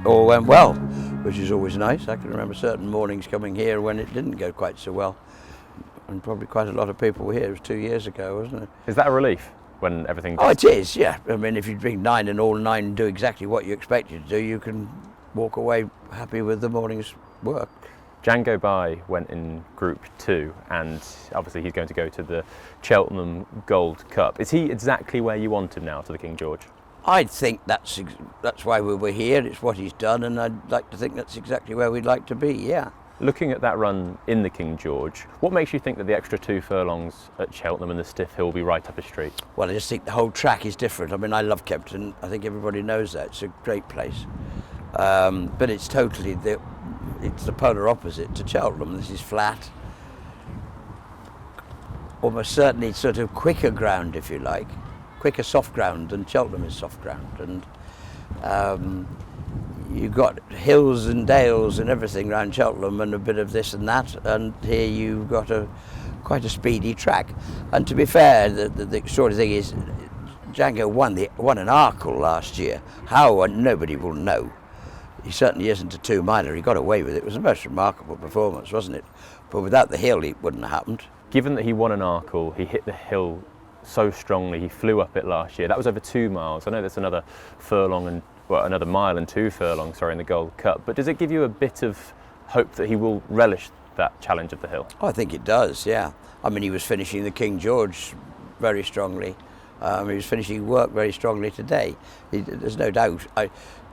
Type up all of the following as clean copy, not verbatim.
all went well, which is always nice. I can remember certain mornings coming here when it didn't go quite so well. And probably quite a lot of people were here. It was 2 years ago, wasn't it? Is that a relief when everything... Oh, it is, yeah. I mean, if you bring 9 and all 9 and do exactly what you expect you to do, you can walk away happy with the morning's work. Jango Baie went in Group 2, and obviously he's going to go to the Cheltenham Gold Cup. Is he exactly where you want him now to the King George? I think that's why we were here. It's what he's done, and I'd like to think that's exactly where we'd like to be, yeah. Looking at that run in the King George, what makes you think that the extra 2 furlongs at Cheltenham and the stiff hill will be right up his street? Well, I just think the whole track is different. I mean, I love Kempton. I think everybody knows that. It's a great place. But it's totally the polar opposite to Cheltenham. This is flat, almost certainly sort of quicker ground, if you like, quicker soft ground than Cheltenham is soft ground. And you've got hills and dales and everything around Cheltenham and a bit of this and that, and here you've got quite a speedy track. And to be fair, the extraordinary thing is Django won an Arkle last year. How? Nobody will know. He certainly isn't a 2-miler. He got away with it. It was a most remarkable performance, wasn't it? But without the hill, it wouldn't have happened. Given that he won an Arkle, he hit the hill so strongly, he flew up it last year. That was over 2 miles. I know there's another furlong and another mile and 2 furlongs, in the Gold Cup. But does it give you a bit of hope that he will relish that challenge of the hill? Oh, I think it does, yeah. I mean, he was finishing the King George very strongly. He was finishing work very strongly today. There's no doubt.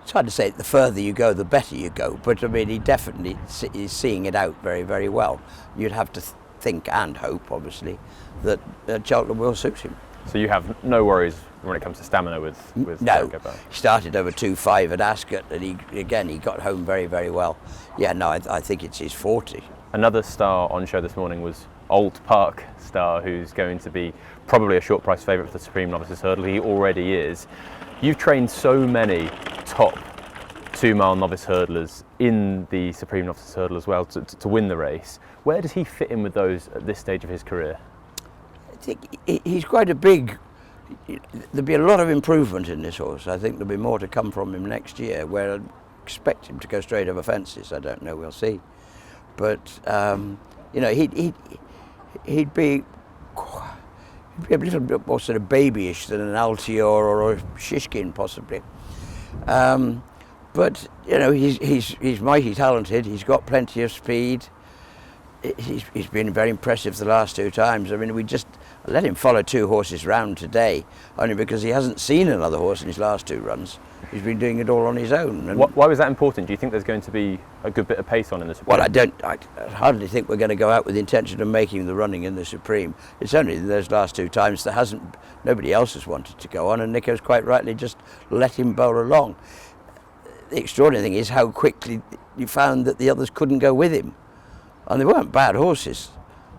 It's hard to say the further you go, the better you go. But I mean, he definitely is seeing it out very, very well. You'd have to think and hope, obviously, that Cheltenham will suit him. So you have no worries when it comes to stamina with No, Jango Baie? He started over 2.5 at Ascot, and he got home very, very well. Yeah, no, I think it's his 40. Another star on show this morning was Old Park star, who's going to be probably a short price favourite for the Supreme Novices Hurdle. He already is. You've trained so many top 2-mile novice hurdlers in the Supreme Novices Hurdle as well to win the race. Where does he fit in with those at this stage of his career? I think he's quite a big... There'll be a lot of improvement in this horse. I think there'll be more to come from him next year, where I'd expect him to go straight over fences. I don't know, we'll see. But, he'd be a little bit more sort of babyish than an Altior or a Shishkin, possibly. But he's mighty talented. He's got plenty of speed. He's been very impressive the last 2 times. I mean, we just let him follow 2 horses round today, only because he hasn't seen another horse in his last 2 runs. He's been doing it all on his own. And why was that important? Do you think there's going to be a good bit of pace on in the Supreme? Well, I hardly think we're going to go out with the intention of making the running in the Supreme. It's only those last 2 times nobody else has wanted to go on, and Nico's quite rightly just let him bowl along. The extraordinary thing is how quickly you found that the others couldn't go with him. And they weren't bad horses.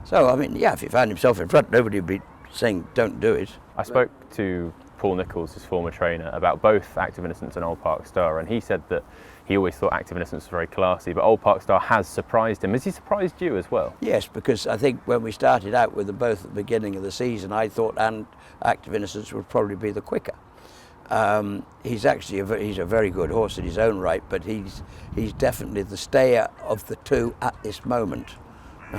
So, I mean, yeah, if he found himself in front, nobody would be saying, don't do it. I spoke to Paul Nicholls, his former trainer, about both Active Innocence and Old Park Star, and he said that he always thought Active Innocence was very classy, but Old Park Star has surprised him. Has he surprised you as well? Yes, because I think when we started out with them both at the beginning of the season, I thought Active Innocence would probably be the quicker. He's actually he's a very good horse in his own right, but he's definitely the stayer of the 2 at this moment.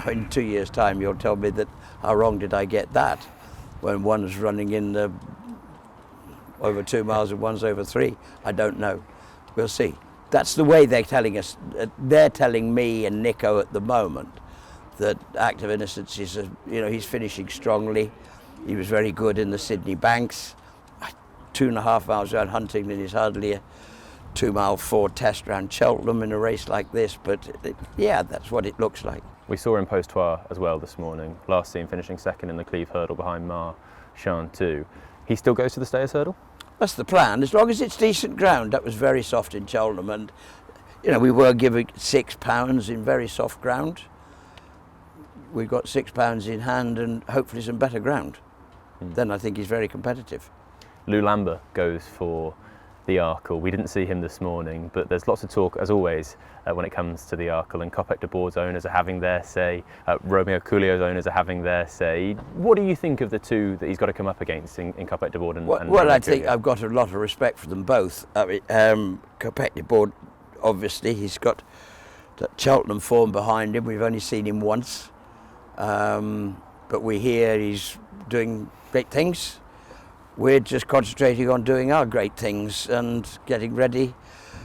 In 2 years' time, you'll tell me that how wrong did I get that, when one's running in over 2 miles and one's over 3. I don't know. We'll see. That's the way they're telling us. They're telling me and Nico at the moment that Active Innocence is he's finishing strongly. He was very good in the Sydney Banks. 2.5 miles around Huntingdon is hardly a 2-mile 4 test round Cheltenham in a race like this, but yeah, that's what it looks like. We saw him post-tour as well this morning, last seen finishing second in the Cleve Hurdle behind Marchand. He still goes to the Stayers Hurdle? That's the plan, as long as it's decent ground. That was very soft in Cheltenham, and we were giving £6 in very soft ground. We've got £6 in hand and hopefully some better ground. Then I think he's very competitive. Lou Lambert goes for the Arkle. We didn't see him this morning, but there's lots of talk, as always, when it comes to the Arkle, and Copec de Board's owners are having their say, Romeo Coolio's owners are having their say. What do you think of the 2 that he's got to come up against in Copec de Board and Well, I think I've got a lot of respect for them both. Copec de Board obviously. He's got that Cheltenham form behind him. We've only seen him once. But we hear he's doing great things. We're just concentrating on doing our great things and getting ready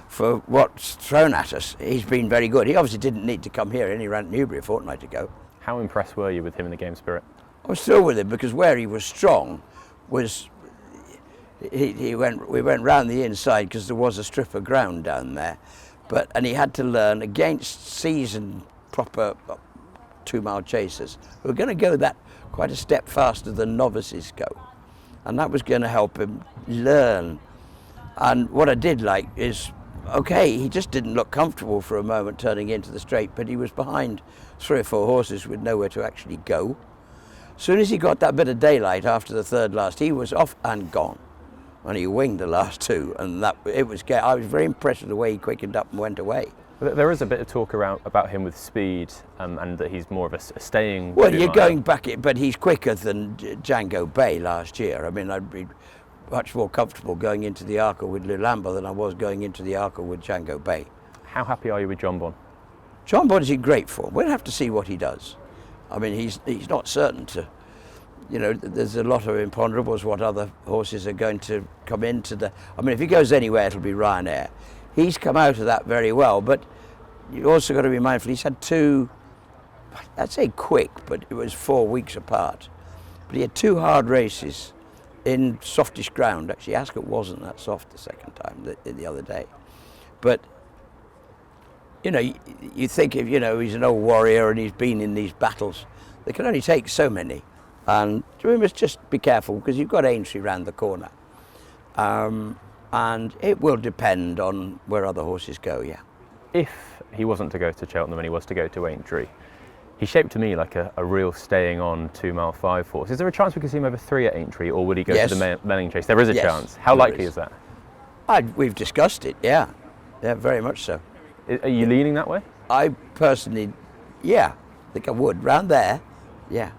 for what's thrown at us. He's been very good. He obviously didn't need to come here, and he ran at Newbury a fortnight ago. How impressed were you with him in the game spirit? I was thrilled with him because where he was strong was we went round the inside because there was a strip of ground down there, and he had to learn against seasoned proper 2-mile chasers who are going to go that quite a step faster than novices go, and that was going to help him learn. And what I did like is, okay, he just didn't look comfortable for a moment turning into the straight, but he was behind 3 or 4 horses with nowhere to actually go. As soon as he got that bit of daylight after the third last, he was off and gone, and he winged the last 2, and I was very impressed with the way he quickened up and went away. There is a bit of talk about him with speed, and that he's more of a staying. Well, you're going back, but he's quicker than Jango Baie last year. I mean, I'd be much more comfortable going into the Arkle with Lulamba than I was going into the Arkle with Jango Baie. How happy are you with Jonbon? Jonbon is in great form. We'll have to see what he does. I mean, he's not certain to. There's a lot of imponderables what other horses are going to come into the. I mean, if he goes anywhere, it'll be Ryanair. He's come out of that very well, but you've also got to be mindful. He's had 2, I'd say quick, but it was 4 weeks apart. But he had 2 hard races in softish ground. Actually, Ascot wasn't that soft the second time, the other day. But, you think if, he's an old warrior and he's been in these battles, they can only take so many. And we must just be careful because you've got Aintree round the corner. And it will depend on where other horses go, yeah. If he wasn't to go to Cheltenham and he was to go to Aintree, he shaped to me like a real staying on 2-mile 5 horse. Is there a chance we could see him over 3 at Aintree, or would he go to the Melling Chase? There is a chance. How likely is that? We've discussed it, yeah. Yeah, very much so. Are you leaning that way? I personally, yeah, think I would. Round there, yeah.